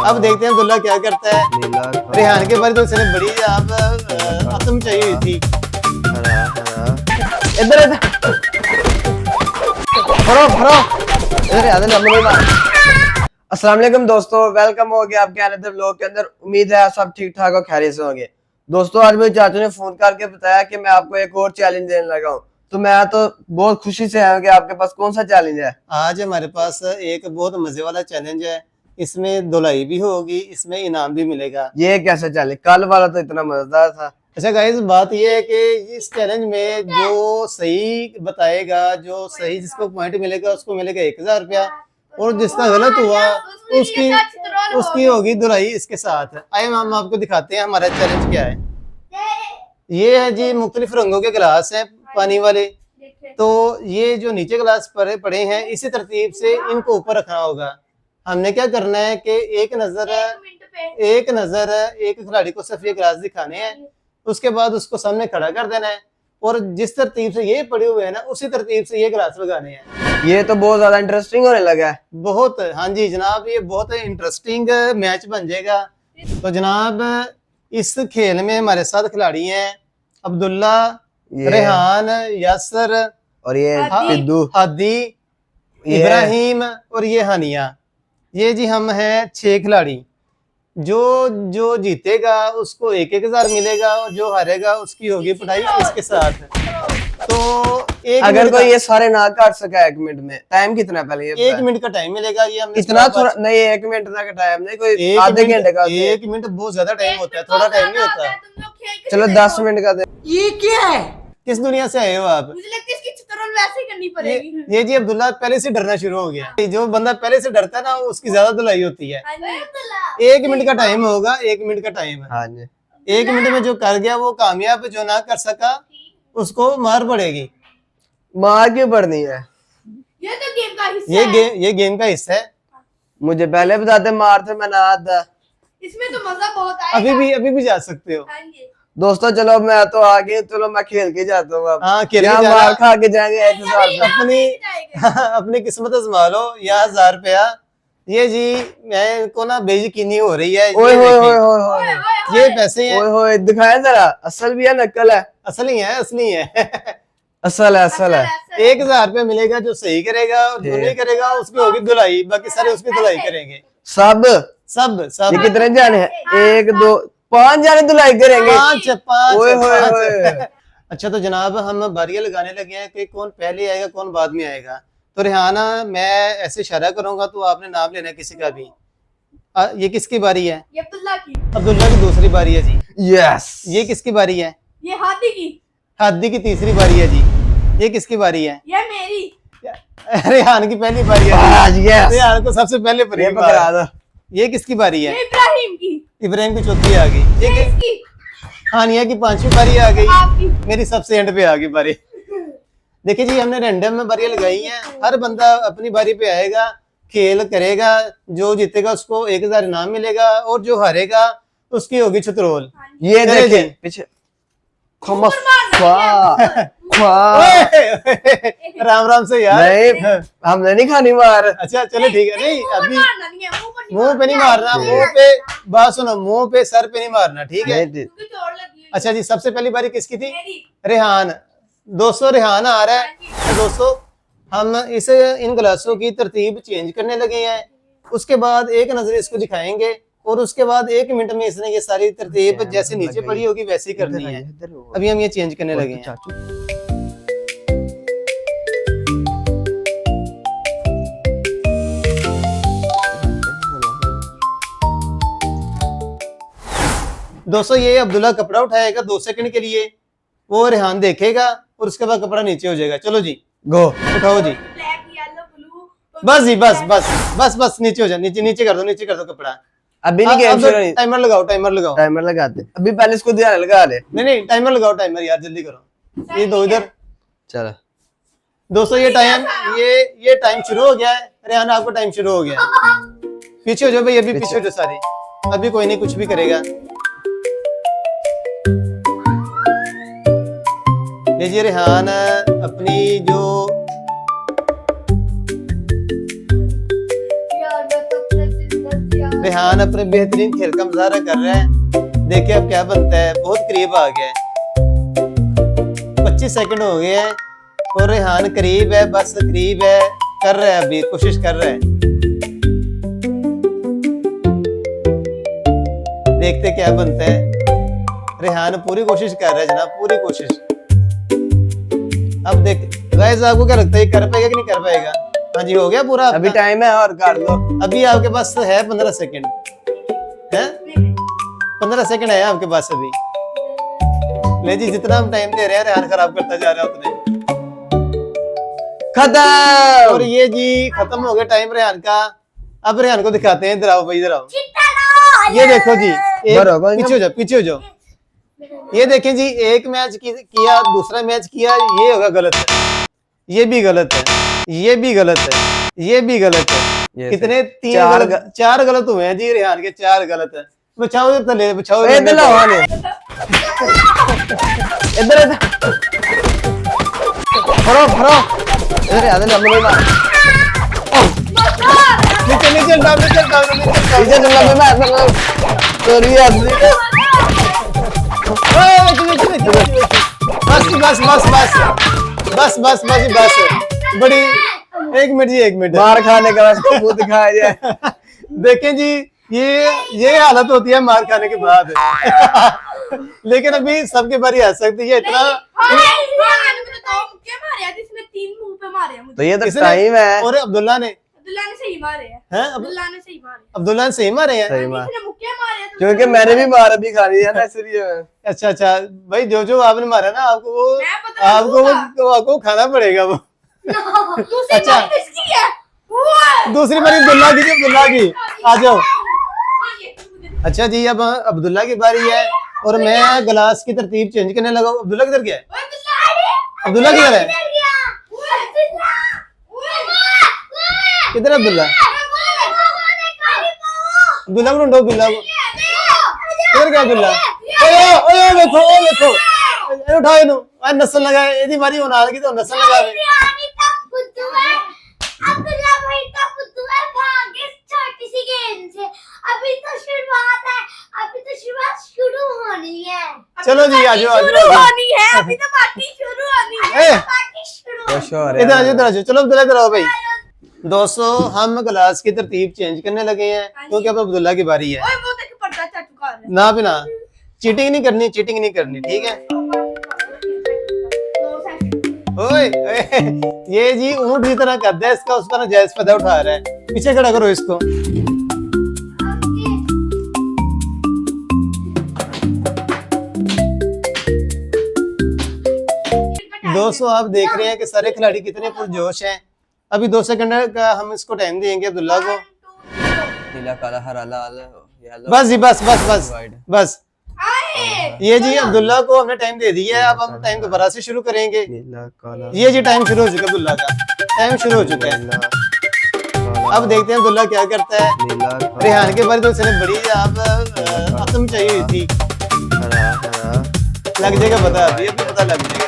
अब देखते हैं अब्दुल्ला क्या करता है। रेहान के बारे तो उसने बड़ी आप खत्म चाहिए हुई थी। इधर इधर भरो भरो इधर याद है। अस्सलाम वालेकुम दोस्तों, वेलकम हो गया आपके अनदर व्लॉग के अंदर। उम्मीद है आप सब ठीक ठाक और खैरियत से होंगे। दोस्तों आज मेरे चाचू ने फोन करके बताया कि मैं आपको एक और चैलेंज देने लगा हूँ, तो मैं तो बहुत खुशी से आया कि आपके पास कौन सा चैलेंज है। आज हमारे पास एक बहुत मजे वाला चैलेंज है। इसमें धुलाई भी होगी, इसमें इनाम भी मिलेगा। ये कैसा चैलेंज? कल वाला तो इतना मजेदार था। अच्छा गाइस, बात ये है कि इस चैलेंज में जो सही बताएगा, जो सही जिसको पॉइंट मिलेगा उसको मिलेगा 1000 रुपया, और जिसका गलत हुआ उसकी होगी धुलाई इसके साथ। आइए हम आपको दिखाते हैं हमारा चैलेंज क्या है। ये है जी, मुख्तलिफ रंगों के गिलास हैं पानी वाले। तो ये जो नीचे गिलास पड़े हैं, इसी तरतीब से इनको ऊपर रखना होगा। हमने क्या करना है कि एक नजर एक खिलाड़ी को सिर्फ ये गिलास दिखाने हैं, उसके बाद उसको सामने खड़ा कर देना है, और जिस तरतीब से ये पड़े हुए हैं ना, उसी तरतीब से ये गिलास लगाने हैं। ये तो बहुत ज्यादा इंटरेस्टिंग होने लगा है। बहुत, हाँ जी जनाब, ये बहुत इंटरेस्टिंग मैच बन जाएगा। तो जनाब इस खेल में हमारे साथ खिलाड़ी हैं अब्दुल्ला, रेहान, यासर और ये सिद्धू, हादी, इब्राहिम और ये हानिया। ये जी हम हैं 6 खिलाड़ी। जो जीतेगा उसको 1,000 मिलेगा, और जो हारेगा उसकी होगी पढ़ाई इसके साथ। तो अगर कोई ये सारे ना काट सका 1 मिनट में, टाइम कितना पहले? 1 मिनट का टाइम मिलेगा। ये हमने इतना थोड़ा नहीं, 1 मिनट का टाइम नहीं, कोई आधे घंटे का। 1 मिनट बहुत ज्यादा टाइम होता है, थोड़ा टाइम नहीं होता। चलो 10 मिनट का दे। ये क्या है? किस दुनिया से आए हो आप? मुझे लगता है इसकी चित्रण वैसे ही करनी पड़ेगी। ये जी अब्दुल्ला पहले से डरना शुरू हो गया। जो बंदा पहले से डरता है ना, उसकी ज्यादा धुलाई होती है। 1 मिनट का टाइम होगा, 1 मिनट का टाइम है। हाँ जी। 1 मिनट में जो कर गया वो कामयाब, जो ना कर सका उसको मार पड़ेगी। मार क्यों पड़नी है? ये तो गेम का हिस्सा है। ये गेम का हिस्सा है। मुझे पहले बताते, मारते मैं ना आता। इसमें तो मजा बहुत आएगा। अभी भी जा सकते हो। दोस्तों चलो मैं तो आ गया, चलो मैं खेल के जाता हूँ। हाँ, खेल के जाना। मार खा के जाएंगे 1000 अपनी किस्मत आजमा लो या 1000 रुपया। ये जी मैं को ना बेयकीनी हो रही है। ओए होए होए होए, ये पैसे हैं। ओए होए दिखाया जरा, असल भी है नकल है? असली है, असली है। असल है, असल है। 1000 रुपया मिलेगा जो सही करेगा, और जो नहीं करेगा उसकी होगी धुलाई। बाकी सारे उसकी धुलाई करेंगे। सब सब ये कितने जाने हैं? 1 2 5 जाने धुलाई करेंगे। 5 ओए होए होए। अच्छा तो जनाब हम बारियां लगाने लगे हैं कि कौन पहले आएगा कौन बाद में आएगा। तो रेहाना, मैं ऐसे इशारा करूंगा तो आपने नाम लेना किसी का भी। ये किसकी बारी है? ये अब्दुल्ला की। अब्दुल्ला की दूसरी बारी है जी। यस। ये किसकी बारी है? ये हाथी की। हादी की तीसरी बारी है जी। ये किसकी बारी है? ये मेरी। रेहान की पहली बारी है। यस। रेहान को सबसे पहले ये पकड़ा दो। ये किसकी बारी है? ये इब्राहिम की। इब्राहिम की चौथी आ गई। ये इसकी। हानिया की 5वीं बारी आ गई। आपकी। मेरी सबसे एंड पे आ गई बारी। देखिए जी, हमने रैंडम में बारियां लगाई हैं। हर बंदा अपनी बारी पे आएगा, खेल करेगा। जो जीतेगा उसको 1000 इनाम मिलेगा, और जो हारेगा उसकी होगी छतरोल। ये चले देखे जी। पीछे राम राम से यार। नहीं, हमने नहीं खानी मार। अच्छा चलो ठीक है। नहीं अभी मारना नहीं है, मुंह पे नहीं मारना। मुंह पे बात सुनो, मुंह पे सर पे नहीं मारना, ठीक है? क्योंकि चोट लगी हुई है। अच्छा जी, सबसे पहली बारी किसकी थी? मेरी। रेहान। दोस्तों रेहान आ रहा है। तो दोस्तों हम इन गिलासों की तरतीब चेंज करने लगे हैं। उसके बाद एक नजर इसको दिखाएंगे, और उसके बाद 1 मिनट में इसने ये सारी तरतीब जैसे नीचे पड़ी होगी वैसे ही करनी है। अभी हम ये चेंज करने लगे हैं। दोस्तों ये अब्दुल्ला कपड़ा उठाएगा 2 सेकंड के लिए, वो रेहान देखेगा, और उसके बाद कपड़ा नीचे हो जाएगा। चलो जी गो, उठाओ जी। Black, yellow, blue. बस जी, बस नीचे हो जाए। नीचे कर दो कपड़ा। अभी नहीं गेम शुरू नहीं। टाइमर लगाओ। टाइमर लगाते अभी, पहले इसको ध्यान लगा ले। नहीं टाइमर लगाओ, टाइमर यार जल्दी करो। ये दो इधर। चलो दोस्तों ये टाइम शुरू हो गया है। रेहान आपको टाइम शुरू हो गया है। पीछे हो जाओ भाई, अभी पीछे हो जाओ सारे। अभी कोई नहीं कुछ भी करेगा। लीजिए रेहान अपनी जो रेहान अपने बेहतरीन खेल का मुजाहरा कर रहा है। देखिए अब क्या बनता है, बहुत करीब आ गया है। 25 सेकंड हो गए हैं और रेहान करीब है, बस करीब है, कर रहा है, अभी कोशिश कर रहा है। देखते क्या बनता है। रेहान पूरी कोशिश कर रहा है जनाब, पूरी कोशिश। अब देख गाइस, आपको क्या लगता है कर पाएगा कि नहीं कर पाएगा? हाँ जी, हो गया पूरा। अभी टाइम है और कर लो। अभी आपके पास है 15 सेकंड है, 15 सेकंड है आपके पास अभी। ले जी, जितना हम टाइम दे रहे हैं रेहान खराब करता जा रहा है उतने। खत्म। और ये जी खत्म हो गया टाइम रेहान का। अब रेहान को दिखाते हैं, इधर आओ भाई, इधर आओ। ये देखो जी, पीछे हो जाओ, पीछे हो जाओ। ये देखें जी, एक मैच किया, दूसरा मैच किया, ये होगा गलत है, ये भी गलत है, ये भी गलत है, ये भी गलत है। कितने? चार गलत हुए हैं जी रेहान के, 4 गलत है। बचाओ तले, बचाओ इधर इधर फरो फरो इधर आदे लंबे में नीचे नीचे डाल, नीचे डाल, नीचे लंबे में सॉरी आदमी बस बस बस बस बस बस बस बस बड़ी। एक मिनट जी, एक मिनट। मार खाने का रास्ता मुंह दिखाया जाए। देखें जी, ये हालत होती है मार खाने के बाद। लेकिन अभी सबके बारी आ सकती है इतना। तो ये तो टाइम है। और अब्दुल्ला ने सही मारे हैं। हैं? अब्दुल्ला ने सही मारे हैं। अब्दुल्ला ने सही मारे हैं। सही मार, किसी ने मुक्के मारे हैं तो क्योंकि मैंने भी मार अभी खा लिया ना इसलिए। अच्छा अच्छा भाई, जो जो आपने मारा ना, आपको वो मैं बता आपको खाना पड़ेगा वो। दूसरी अच्छा। बारी किसकी है? वो दूसरी बारी अब्दुल्ला की, अब्दुल्ला की। आ जाओ। ये अच्छा जी, अब अब्दुल्ला की बारी है और मैं गिलास की तरतीब चेंज करने लगा हूं। अब्दुल्ला किधर गया है? अब्दुल्ला किधर है? किधर है अब्दुल्ला? अब्दुल्ला को ढूंढो, अब्दुल्ला को। किधर गया अब्दुल्ला? ओए ओए देखो, ओ देखो, ए उठाओ इनु। आ नस्ल लगाए, एदी बारी होना आ गई तो नस्ल लगावे। चलो जी, आ जाओ, आ शुरू जाओ। होनी है, अभी तो पार्टी शुरू होनी है। ए, खुश हो रहे इधर आ जाओ, हैं। इधर आ जाओ। चलो अब्दुल्ला इधर आओ भाई। दोस्तों, हम गिलास की तरतीब चेंज करने लगे हैं क्योंकि अब अब्दुल्ला की बारी है। ओए वो देख पर्दा चाचू का है। ना बिना चीटिंग नहीं करनी, चीटिंग नहीं करनी, ठीक है? 2 सेकंड। ओए ओए, ये जी ऊंट की तरह करता है, इसका उसका ना जायज फायदा उठा रहा है। पीछे खड़ा करो इसको। दोस्तों, आप देख रहे हैं कि सारे खिलाड़ी कितने पुरजोश हैं। अभी 2 सेकंड का हम इसको टाइम देंगे अब्दुल्ला को। नीला काला हरा लाल येलो। बस जी, बस बस बस बस। आए ये जी अब्दुल्ला को हमने टाइम दे दिया है। अब हम टाइम दोबारा से शुरू करेंगे। नीला काला ये जी टाइम शुरू हो चुका है, अब्दुल्ला का टाइम शुरू हो चुका है। अब देखते हैं अब्दुल्ला क्या करता है। नीला रेहान के बारे तो उसने बड़ी आप खत्म चाहिए हुई थी। हरा हरा लग जाएगा पता, अभी अभी पता लग जाएगा।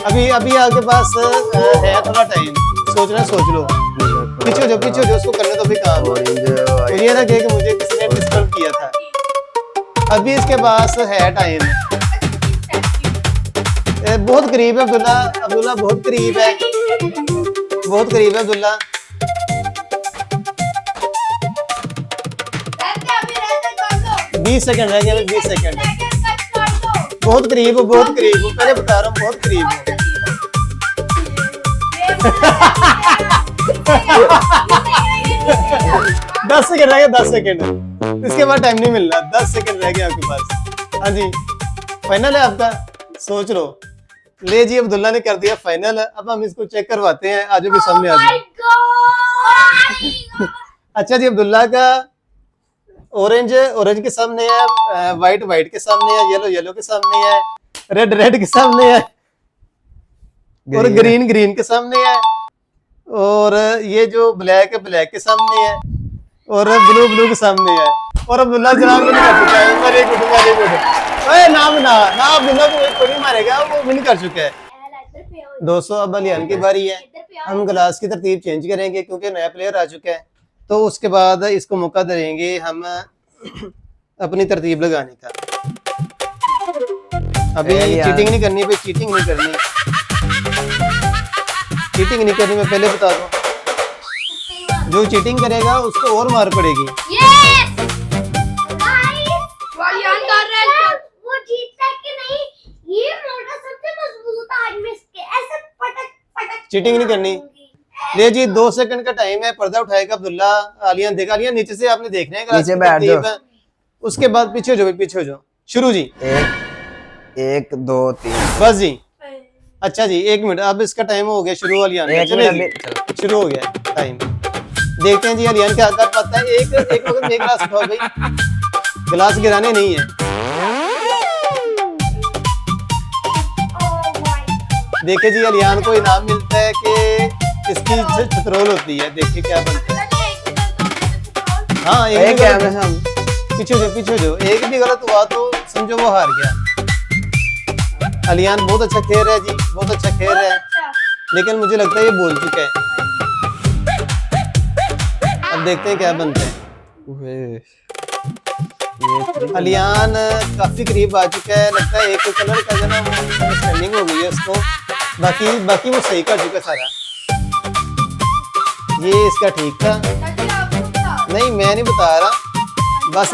अभी अभी आपके पास है थोड़ा टाइम, सोचना सोच लो। पीछे हो जाओ, पीछे हो जाओ, उसको करने तो भी काम हो। तो ये ना कहे कि मुझे किसी ने डिस्टर्ब किया था। अभी इसके पास है टाइम, बहुत करीब है अब्दुल्ला। अब्दुल्ला बहुत करीब है, बहुत करीब है अब्दुल्ला। रहते अभी रहते कर दो 20 सेकंड रह गए, 20 सेकंड। सेकंड कट कर दो। बहुत करीब हो, बहुत करीब हो, पहले बता रहा हूँ, बहुत करीब हो। 10 सेकंड रह गए, 10 सेकंड। इसके बाद टाइम नहीं मिलना, 10 सेकंड रह गए आपके पास। हाँ जी, फाइनल है आपका, सोच लो। ले जी, अब्दुल्ला ने कर दिया फाइनल। अब हम इसको चेक करवाते हैं, आज भी सामने आ जाए। अच्छा जी, अब्दुल्ला का ऑरेंज ऑरेंज के सामने है, व्हाइट व्हाइट के सामने है, येलो येलो के सामने है, रेड रेड के सामने है, और ग्रीन ग्रीन के सामने है, और ये जो ब्लैक है ब्लैक के सामने है, और ब्लू ब्लू के सामने है। और अब्दुल्ला जनाब विन कर चुका है। Very good, very good. ओए ना अब्दुल्ला को कोई नहीं मारेगा, वो विन कर चुका है। दोस्तों, अब अलियान की बारी है। हम गिलास की तरतीब चेंज करेंगे क्योंकि नया प्लेयर आ चुका है। तो उसके बाद इसको मौका देंगे हम अपनी तरतीब लगाने का। अभी यार। चीटिंग नहीं करनी, चीटिंग नहीं करनी, चीटिंग नहीं करनी, मैं पहले बता दूं। जो चीटिंग करेगा उसको और मार पड़ेगी। यस वालियान कर रहा है, वो जीतता है कि नहीं। ये मोटा सबसे मजबूत आदमी, इसके ऐसे पटक पटक चीटिंग नहीं करनी। ले जी 2 सेकंड का टाइम है, पर्दा उठाएगा अब्दुल्ला। आलिया देखा, आलिया नीचे से आपने देखना है, नीचे बैठ जाओ। उसके बाद पीछे हो जाओ, पीछे हो जाओ। शुरू जी। 1 2 3 बस जी। अच्छा जी 1 मिनट, अब इसका टाइम हो गया शुरू। अलियान 1 चले जी, मिनट शुरू हो गया टाइम। देखते हैं जी अलियान क्या कर पाता है। एक वक्त में 1 गिलास उठाओ भाई, गिलास गिराने नहीं है। देखिए जी अलियान को इनाम मिलता है कि इसकी छतरोल होती है। देखिए क्या बनता है। हाँ एक भी कैमरे गलत, सामने पीछे हो जाओ, पीछे हो जाओ। एक भी गलत हुआ तो समझो वो हार गया। अलियान बहुत अच्छा खेल रहा है जी, बहुत अच्छा खेल रहा है, लेकिन मुझे लगता है ये बोल चुका है। अब देखते हैं क्या बनता है। अलियान काफी करीब आ चुका है, लगता है एक कलर का जो ना अंडरस्टैंडिंग हो गई है उसको। बाकी वो सही कर चुका सारा। ये इसका ठीक था। नहीं मैं नहीं बता रहा, बस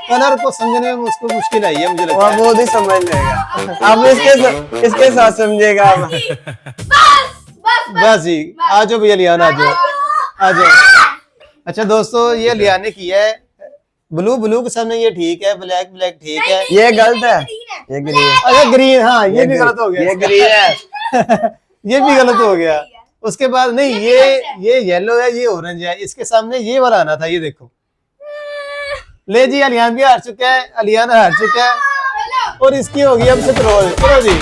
कलर को समझने में मुझको मुश्किल आई है, मुझे लगता है। वो ही समझ लेगा। अब इसके साथ समझेगा अब। बस जी आ जाओ भैया अलियान, आ जाओ, आ जाओ। अच्छा दोस्तों ये अलियान ने किया है। ब्लू के सामने ये ठीक है, ब्लैक ठीक है। ये गलत है, ये ग्रीन है। अच्छा ग्रीन, हाँ ये भी गलत हो गया। ये ग्रीन है। ये भी गलत हो गया। उसके बाद नहीं, ये येलो है, ये ऑरेंज है। इसके सामने ये वाला आना था, ये देखो। ले जी अलियान भी हार चुका है, अलियान हार चुका है और इसकी होगी अब छतरोल। चलो जी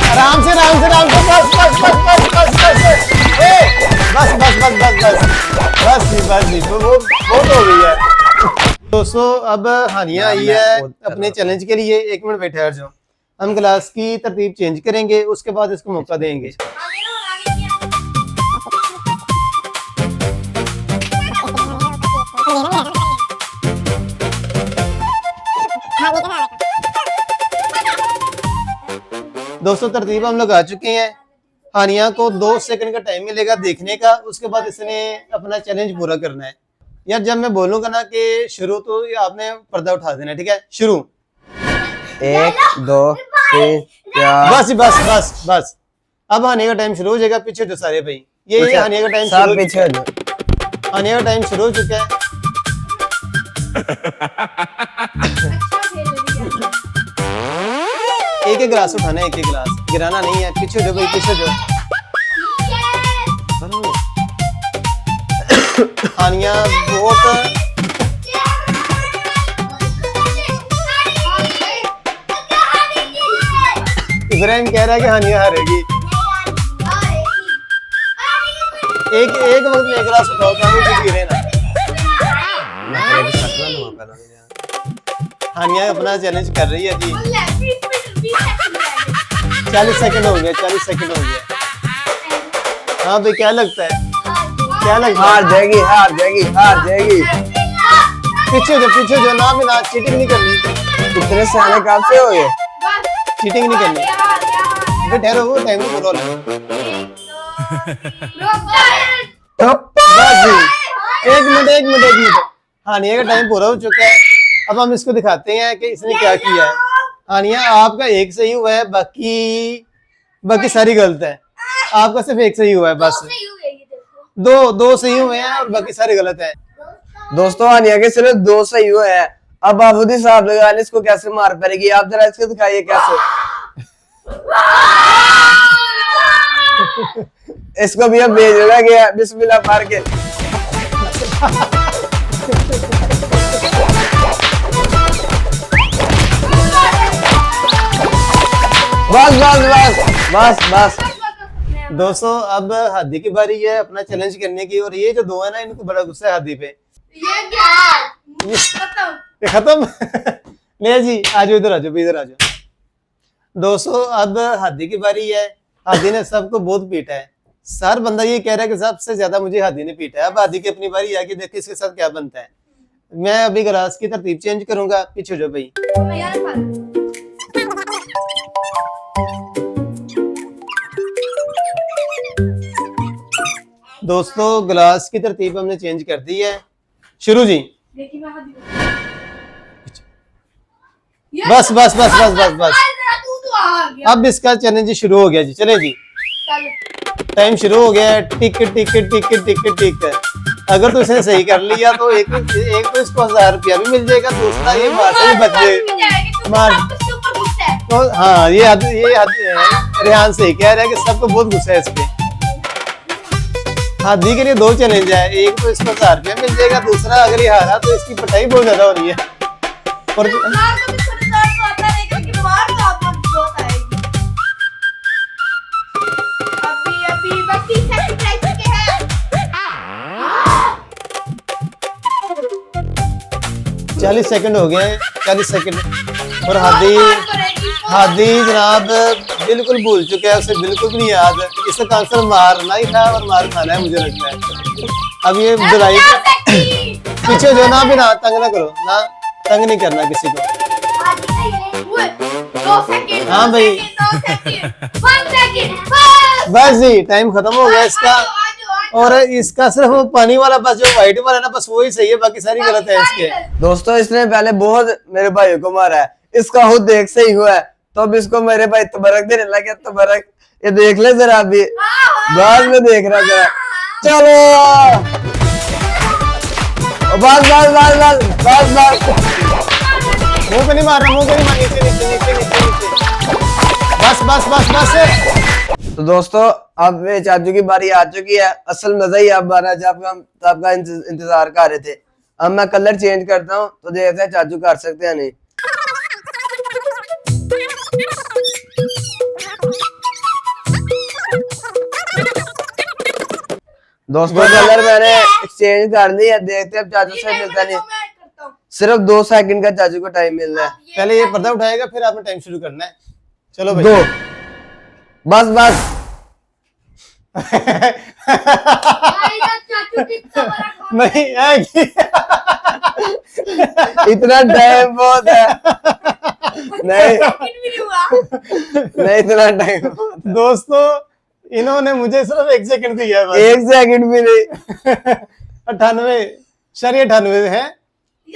आराम से बस जी वो बहुत हो गई है। दोस्तों अब हानिया आई है अपने चैलेंज के लिए। 1 मिनट बैठे हट जाओ, हम क्लास की तरतीब चेंज करेंगे, उसके बाद इसको मौका देंगे। दोस्तों तरतीब हम लोग आ चुके हैं। हानिया को 2 सेकंड का टाइम मिलेगा देखने का, उसके बाद इसने अपना चैलेंज पूरा करना है। यार जब मैं बोलूंगा ना कि शुरू, तो आपने पर्दा उठा देना, ठीक है? शुरू। 1 2 3 4 बस अब हानिया का टाइम शुरू हो जाएगा। पीछे जो सारे भाई, ये हानिया का टाइम सब पीछे हो जाओ। हानिया का टाइम शुरू हो चुका है। एक गिलास उठाना है, एक गिलास गिराना नहीं है। पीछे जो भाई, पीछे जो। हानिया बहुत इब्राहिम कह रहा है कि हानिया हारेगी। एक वक्त में 1 गिलास उठाओ ताकि गिरे ना। हानिया अपना चैलेंज कर रही है जी। 40 सेकंड हो गया, 40 सेकंड हो गया। हाँ भाई क्या लगता है, क्या लगता है? हार जाएगी। पीछे जो ना भी ना, चीटिंग नहीं करनी। इतने सियाने कब से हो गए? चीटिंग नहीं करनी। अबे ठहरो, वो टाइम को बोलो। बस जी 1 मिनट। हानिया का टाइम पूरा हो चुका है। अब हम इसको दिखाते हैं कि इसने क्या किया है। हानिया आपका 1 सही हुआ है, बाकी सारी गलत है। आपका सिर्फ 1 सही हुआ है, बस 2 सही हुए हैं और बाकी सारे गलत है। दोस्तों हानिया के सिर्फ 2 सही हुए हैं। अब बाबूदी साहब लगा ले, इसको कैसे मार पड़ेगी? आप जरा इसको दिखाइए कैसे। इसको भी अब भेजना गया बिस्मिल्लाह मार के। बस। दोस्तों अब हादी की बारी है अपना चैलेंज करने की, और ये जो 2 है ना, इनको बड़ा गुस्सा है हादी पे। ये खत्म। ले जी आ जाओ, इधर आ जाओ। दोस्तों अब हादी की बारी है। हादी ने सबको बहुत पीटा है। सर बंदा ये कह रहा है कि सबसे ज्यादा मुझे हादी ने पीटा है। अब हादी की अपनी बारी आके देखिए इसके साथ क्या बनता है। मैं अभी गिलास की तरतीब चेंज करूंगा। पीछे हो जाओ भाई। दोस्तों गिलास की तरतीब हमने चेंज कर दी है। शुरू जी। बस बस बस बस बस बस अब इसका चैलेंज शुरू हो गया जी। चले जी, टाइम शुरू हो गया है। टिक टिक टिक टिक टिक। अगर तो इसने सही कर लिया तो एक तो इसको 1000 रुपया भी मिल जाएगा, दूसरा ये मार से भी बच जाएगा। मार तो हाँ, ये रेहान सही कह रहा है कि सबको बहुत गुस्सा है इस पे। हादी के लिए 2 चैलेंज है। एक तो इसको 1000 रुपया मिल जाएगा, दूसरा अगर ये हारा तो इसकी पिटाई बहुत ज्यादा हो रही है। और चालीस सेकंड हो गए हैं। 40 सेकंड। और हादी जनाब बिल्कुल भूल चुका है, उसे बिल्कुल भी नहीं याद। इसका आंसर मारना ही था और मार खाना है मुझे लगता है। अब ये बुराई पीछे जो ना भी ना तंग ना करो, ना तंग नहीं करना किसी को। हाँ भाई, बस जी टाइम खत्म हो गया इसका। और इसका सिर्फ वो पानी वाला बस जो व्हाइट वाला ना, बस वही सही है, बाकी सारी गलत है इसके। दोस्तों इसने पहले बहुत मेरे भाइयों को मारा है, इसका खुद देख सही हुआ है, तो अब इसको मेरे भाई तबरक देने लगे। तबरक ये देख ले जरा, अभी बाद में देख रहा जरा। चलो बस बस बस बस बस बस। मुंह पे नहीं मारना, मुंह पे नहीं मारना, नीचे नीचे नीचे नीचे नीचे। बस बस बस बस। तो दोस्तों अब ये चाचू की बारी आ चुकी है। असल मजा ही अब आ रहा है जब हम आपका इंतजार कर रहे थे। अब मैं कलर चेंज करता हूँ तो देखते हैं चाचू कर सकते हैं नहीं। दोस्तों कलर मैंने एक्सचेंज कर लिया, देखते हैं अब चाचू से मिलता नहीं। सिर्फ 2 सेकंड का चाचू को टाइम मिल रहा है। पहले ये पर्दा उठाएगा, फिर आपने टाइम शुरू करना है। चलो भाई। 2 बस बस। नहीं इतना टाइम बहुत है। नहीं नहीं इतना टाइम। दोस्तों इन्होंने मुझे सिर्फ 1 सेकंड दिया है, 1 सेकंड भी नहीं। 98 है।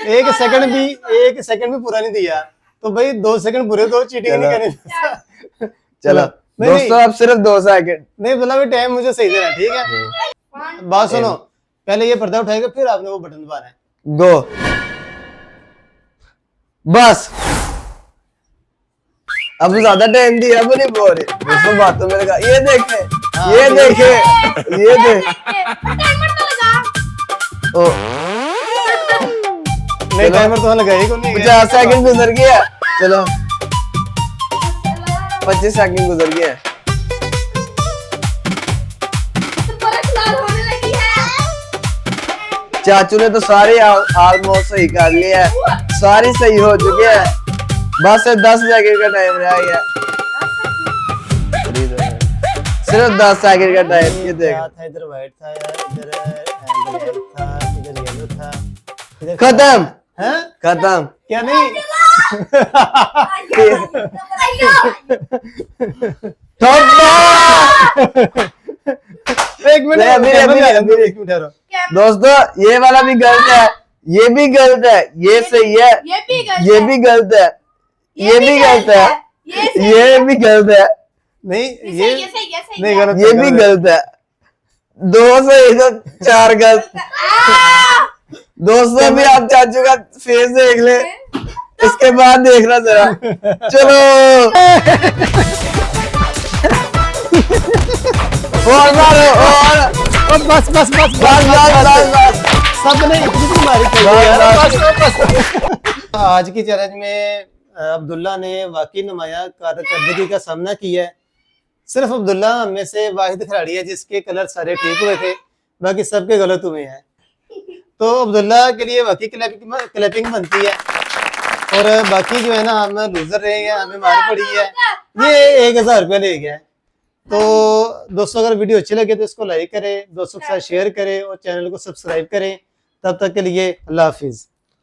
1 सेकंड भी पूरा नहीं दिया तो भाई 2 सेकंड पूरे, 2 चीटिंग नहीं करनी। चलो दोस्तों अब सिर्फ 2 सेकंड। नहीं बोला भी टाइम मुझे सही देना, ठीक है। बात सुनो, पहले ये पर्दा उठाएगा, फिर आपने वो बटन दबाना है। 2 बस। अब ज्यादा टाइम दिया, अब नहीं बोल रहे दोस्तों। बात तो मेरे का ये देखे, ये देखे, ये देख। ओ नहीं टाइमर तो लगा ही नहीं। 50 सेकंड गुजर गया। चलो 25 सेकंड गुजर गया। चाचू ने तो सारे ऑलमोस्ट सही कर लिया है, सारी सही हो चुके हैं। बस 10 सेकंड का टाइम रह गया, सिर्फ 10 सेकंड का टाइम। ये देख, इधर व्हाइट था यार, इधर ब्लैक था, इधर येलो था, इधर खत्म हैं? खत्म। क्या नहीं? एक मिनट, एक मिनट ठहरो। दोस्तों ये वाला भी गलत है, ये भी गलत है, ये सही है, ये भी गलत है, ये भी गलत है, ये भी गलत है, नहीं ये नहीं गलत, ये भी गलत है। 2 सही तो 4 गलत। दोस्तों भी आप चाचू का फेस देख ले, इसके बाद देखना जरा। चलो और मारो और बस बस बस बस बस सबने इतनी बीमारी कर दी यार। आज की चैलेंज में अब्दुल्ला ने वाकई नुमाया कारकर्दगी का सामना किया है। सिर्फ अब्दुल्ला में से वाहिद खिलाड़ी है जिसके कलर सारे ठीक हुए थे, बाकी सबके गलत हुए हैं। तो अब्दुल्ला के लिए वाकई क्लैपिंग बनती है। और बाकी जो है ना, हम लूजर रहे हैं, हमें मार पड़ी है। ये 1000 रुपया ले गया है। तो दोस्तों अगर वीडियो अच्छी लगे तो इसको लाइक करें, दोस्तों के साथ शेयर करें और चैनल को सब्सक्राइब करें। तब तक के लिए अल्लाह हाफिज।